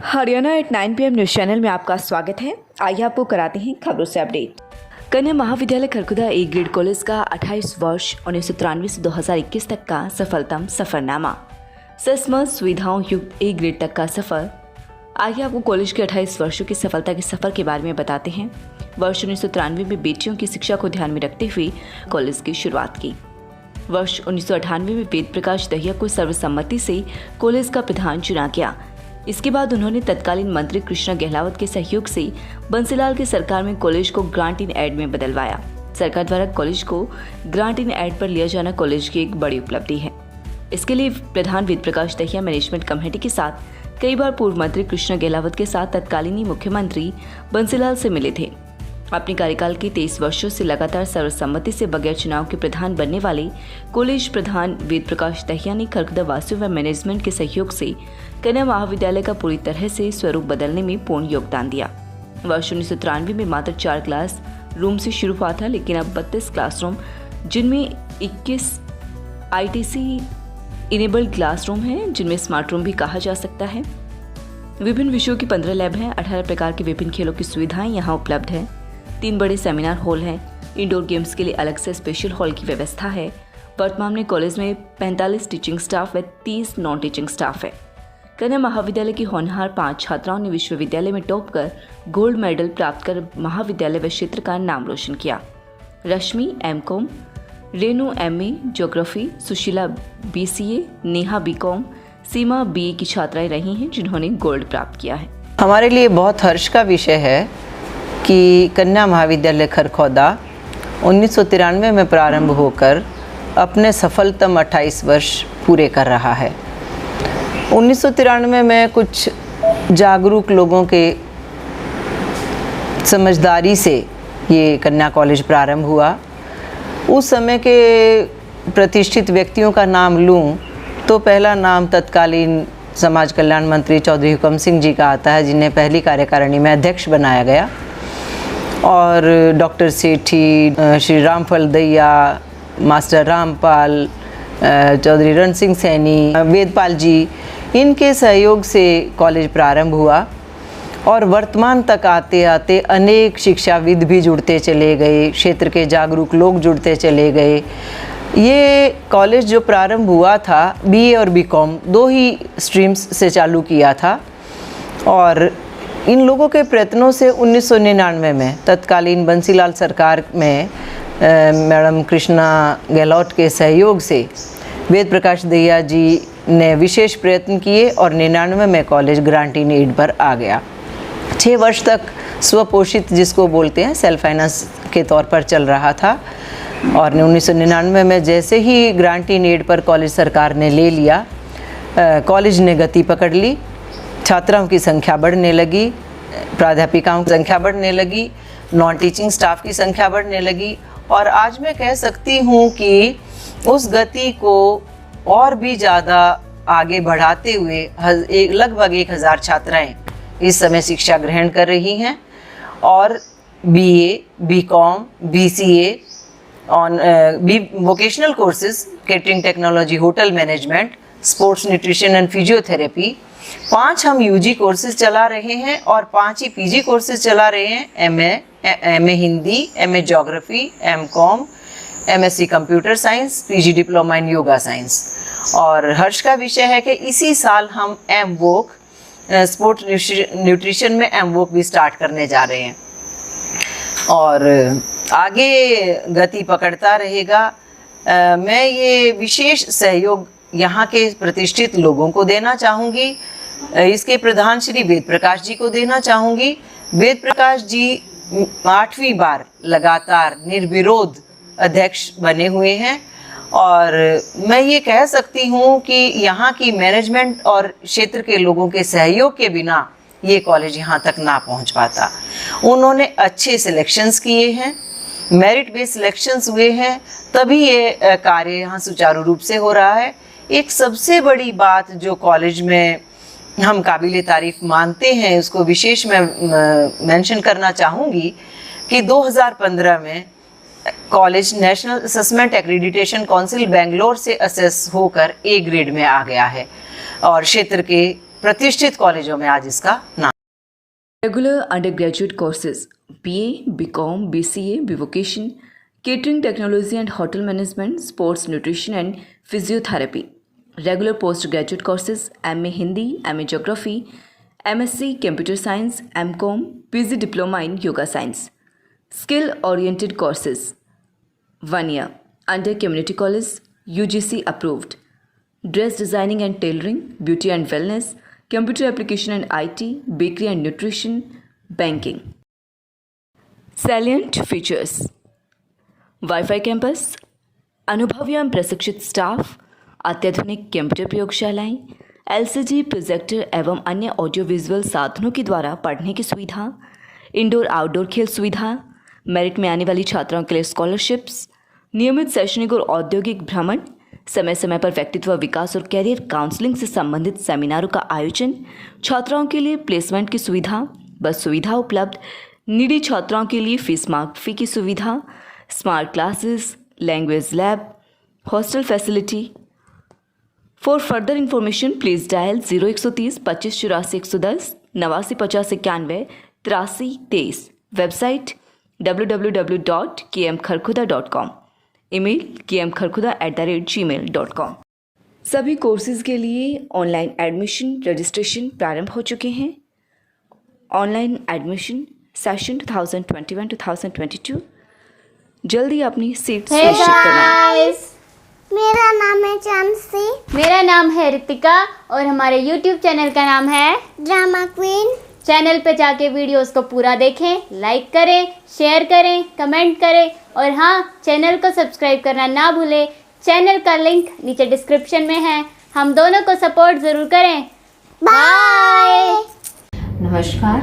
Haryana at 9 PM news channel में आपका स्वागत है। आइए आपको कराते हैं खबरों से अपडेट। कन्या महाविद्यालय खरखुदा ए ग्रेड कॉलेज का 28 वर्ष 1993 से 2021 तक का सफलतम सफरनामा, सस्मत सुविधाओं युक्त ए ग्रेड तक का सफर। आइए आपको कॉलेज के 28 वर्षों की सफलता के सफर के बारे में बताते हैं। वर्ष 1993 में बेटियों की शिक्षा को ध्यान में रखते हुए कॉलेज की शुरुआत की। वर्ष 1998 में वेद प्रकाश दहिया को सर्वसम्मति से कॉलेज का प्रधान चुना गया। इसके बाद उन्होंने तत्कालीन मंत्री कृष्णा गहलावत के सहयोग से बंसीलाल की सरकार में कॉलेज को ग्रांट इन एड में बदलवाया। सरकार द्वारा कॉलेज को ग्रांट इन एड पर लिया जाना कॉलेज की एक बड़ी उपलब्धि है। इसके लिए प्रधान वेद प्रकाश दहिया मैनेजमेंट कमेटी के साथ कई बार पूर्व मंत्री कृष्णा गहलावत के साथ तत्कालीन मुख्यमंत्री बंसीलाल से मिले थे। अपने कार्यकाल के 23 वर्षों से लगातार सर्वसम्मति से बगैर चुनाव के प्रधान बनने वाले कॉलेज प्रधान वेद प्रकाश दहिया ने खरखुदा वासियों व मैनेजमेंट के सहयोग से कन्या महाविद्यालय का पूरी तरह से स्वरूप बदलने में पूर्ण योगदान दिया। वर्ष 1993 में मात्र 4 क्लास रूम से शुरू हुआ था, लेकिन अब 32 क्लासरूम, जिनमें 21 ITC इनेबल्ड क्लासरूम हैं, जिनमें स्मार्ट रूम भी कहा जा सकता है। विभिन्न विषयों की 15 लैब हैं। 18 प्रकार के विभिन्न खेलों की सुविधाएं यहाँ उपलब्ध है। 3 बड़े सेमिनार हॉल हैं। इंडोर गेम्स के लिए अलग से स्पेशल हॉल की व्यवस्था है। वर्तमान में कॉलेज में 45 टीचिंग स्टाफ व 30 नॉन टीचिंग स्टाफ है। कन्या महाविद्यालय की होनहार 5 छात्राओं ने विश्वविद्यालय में टॉप कर गोल्ड मेडल प्राप्त कर महाविद्यालय व क्षेत्र का नाम रोशन किया। रश्मि MCom, Renu MA geography, Sushila BCA, Neha BCom, सीमा BA की छात्राएं रही हैं, जिन्होंने गोल्ड प्राप्त किया है। हमारे लिए बहुत हर्ष का विषय है कि कन्या महाविद्यालय खरखौदा 1993 में प्रारंभ होकर अपने सफलतम 28 वर्ष पूरे कर रहा है। 1993 में कुछ जागरूक लोगों के समझदारी से ये कन्या कॉलेज प्रारंभ हुआ। उस समय के प्रतिष्ठित व्यक्तियों का नाम लूँ तो पहला नाम तत्कालीन समाज कल्याण मंत्री चौधरी हुकम सिंह जी का आता है, जिन्हें पहली कार्यकारिणी में अध्यक्ष बनाया गया। और डॉक्टर सेठी, श्री रामफल दहिया, मास्टर रामपाल, चौधरी रण सिंह सैनी, वेदपाल जी, इनके सहयोग से कॉलेज प्रारंभ हुआ। और वर्तमान तक आते आते अनेक शिक्षाविद भी जुड़ते चले गए, क्षेत्र के जागरूक लोग जुड़ते चले गए। ये कॉलेज जो प्रारंभ हुआ था BA और BCom 2 ही स्ट्रीम्स से चालू किया था। और इन लोगों के प्रयत्नों से 1999 में तत्कालीन बंसीलाल सरकार में मैडम कृष्णा गहलोत के सहयोग से वेद प्रकाश दहिया जी ने विशेष प्रयत्न किए और 99 में कॉलेज ग्रांट इन एड पर आ गया। 6 वर्ष तक स्वपोषित, जिसको बोलते हैं, सेल्फ फाइनेंस के तौर पर चल रहा था। और 1999 में जैसे ही ग्रांट इन एड पर कॉलेज सरकार ने ले लिया, कॉलेज ने गति पकड़ ली। छात्राओं की संख्या बढ़ने लगी, प्राध्यापिकाओं की संख्या बढ़ने लगी, नॉन टीचिंग स्टाफ की संख्या बढ़ने लगी। और आज मैं कह सकती हूँ कि उस गति को और भी ज़्यादा आगे बढ़ाते हुए लगभग 1000 छात्राएं इस समय शिक्षा ग्रहण कर रही हैं। और BA, BCom, BCA on vocational courses, catering technology, hotel management, sports nutrition and physiotherapy, 5 हम UG कोर्सेज चला रहे हैं और 5 ही PG कोर्सेज चला रहे हैं। MA Hindi, MA geography, MCom, MSc computer science, PG diploma in yoga science. और हर्ष का विषय है कि इसी साल हम MWOC, स्पोर्ट्स न्यूट्रिशन में MWOC भी स्टार्ट करने जा रहे हैं और आगे गति पकड़ता रहेगा। मैं ये विशेष सहयोग यहाँ के प्रतिष्ठित लोगों को देना चाहूँगी। इसके प्रधान श्री वेद प्रकाश जी को देना चाहूँगी। वेद प्रकाश जी 8वीं बार लगातार निर्विरोध अध्यक्ष बने हुए हैं। और मैं ये कह सकती हूँ कि यहाँ की मैनेजमेंट और क्षेत्र के लोगों के सहयोग के बिना ये कॉलेज यहाँ तक ना पहुँच पाता। उन्होंने अच्छे सिलेक्शंस किए हैं, मेरिट बेस्ड सिलेक्शंस हुए हैं, तभी ये कार्य यहाँ सुचारू रूप से हो रहा है। एक सबसे बड़ी बात जो कॉलेज में हम काबिले तारीफ मानते हैं, उसको विशेष मैं मेंशन करना चाहूँगी कि 2015 में college national assessment accreditation council Bangalore से असेस होकर A ग्रेड में आ गया है और क्षेत्र के प्रतिष्ठित कॉलेजों में आज इसका नाम। Regular undergraduate courses BA, BCom, BCA, Bivocation, Catering Technology and Hotel Management, Sports Nutrition and Physiotherapy. Regular postgraduate courses MA Hindi, MA Geography, MSc Computer Science, MCom, PG Diploma in Yoga Science. Skill oriented courses 1 year under Community College, UGC approved. Dress designing and tailoring, beauty and wellness, computer application and IT, bakery and nutrition, banking. Salient features: Wi-Fi campus, अनुभवी एवं प्रशिक्षित staff, अत्याधुनिक computer प्रयोगशालाएं, LCD projector एवं अन्य audio visual साधनों के द्वारा पढ़ने की सुविधा, इंडोर आउटडोर खेल सुविधा, मेरिट में आने वाली छात्राओं के लिए स्कॉलरशिप्स, नियमित शैक्षणिक और औद्योगिक भ्रमण, समय समय पर व्यक्तित्व विकास और कैरियर काउंसलिंग से संबंधित सेमिनारों का आयोजन, छात्राओं के लिए प्लेसमेंट की सुविधा, बस सुविधा उपलब्ध, नीडी छात्राओं के लिए फीस माफ फी की सुविधा, smart classes, language lab, hostel facility. For further information please dial 0130 25 84 110 89 50 91 83 23। Website www.kmkharkhuda.com। Email kmkharkhuda@gmail.com। सभी कोर्सेज के लिए ऑनलाइन एडमिशन रजिस्ट्रेशन प्रारंभ हो चुके हैं। ऑनलाइन एडमिशन सेशन 2021-2022 जल्दी अपनी सीट सुनिश्चित करवाएं। मेरा नाम है चांसी। मेरा नाम है रितिका और हमारे YouTube चैनल का नाम है ड्रामा क्वीन। चैनल पे जाके वीडियोस को पूरा देखें, लाइक करें, शेयर करें, कमेंट करें और हाँ, चैनल को सब्सक्राइब करना ना भूलें। चैनल का लिंक नीचे डिस्क्रिप्शन में है। हम दोनों को सपोर्ट ज़रूर करें। बाय। नमस्कार,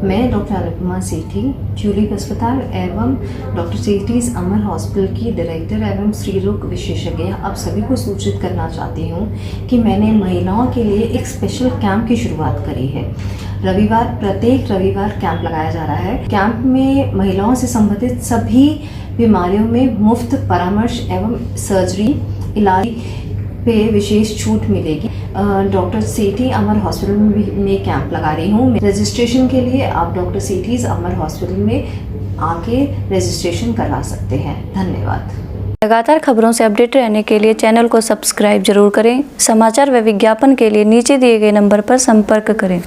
मैं डॉक्टर अनुपमा सेठी, ट्यूलिप अस्पताल एवं डॉक्टर सेठीज़ अमर हॉस्पिटल की डायरेक्टर एवं स्त्री रोग विशेषज्ञ आप सभी को सूचित करना चाहती हूँ कि मैंने महिलाओं के लिए एक स्पेशल कैंप की शुरुआत करी है। प्रत्येक रविवार कैंप लगाया जा रहा है। कैंप में महिलाओं से संबंधित सभी बीमारियों में मुफ्त परामर्श एवं सर्जरी इलाज पे विशेष छूट मिलेगी। डॉक्टर सेठी अमर हॉस्पिटल में कैंप लगा रही हूँ। रजिस्ट्रेशन के लिए आप डॉक्टर सेठीज़ अमर हॉस्पिटल में आके रजिस्ट्रेशन करवा सकते हैं। धन्यवाद। लगातार खबरों से अपडेट रहने के लिए चैनल को सब्सक्राइब जरूर करें। समाचार व विज्ञापन के लिए नीचे दिए गए नंबर पर संपर्क करें।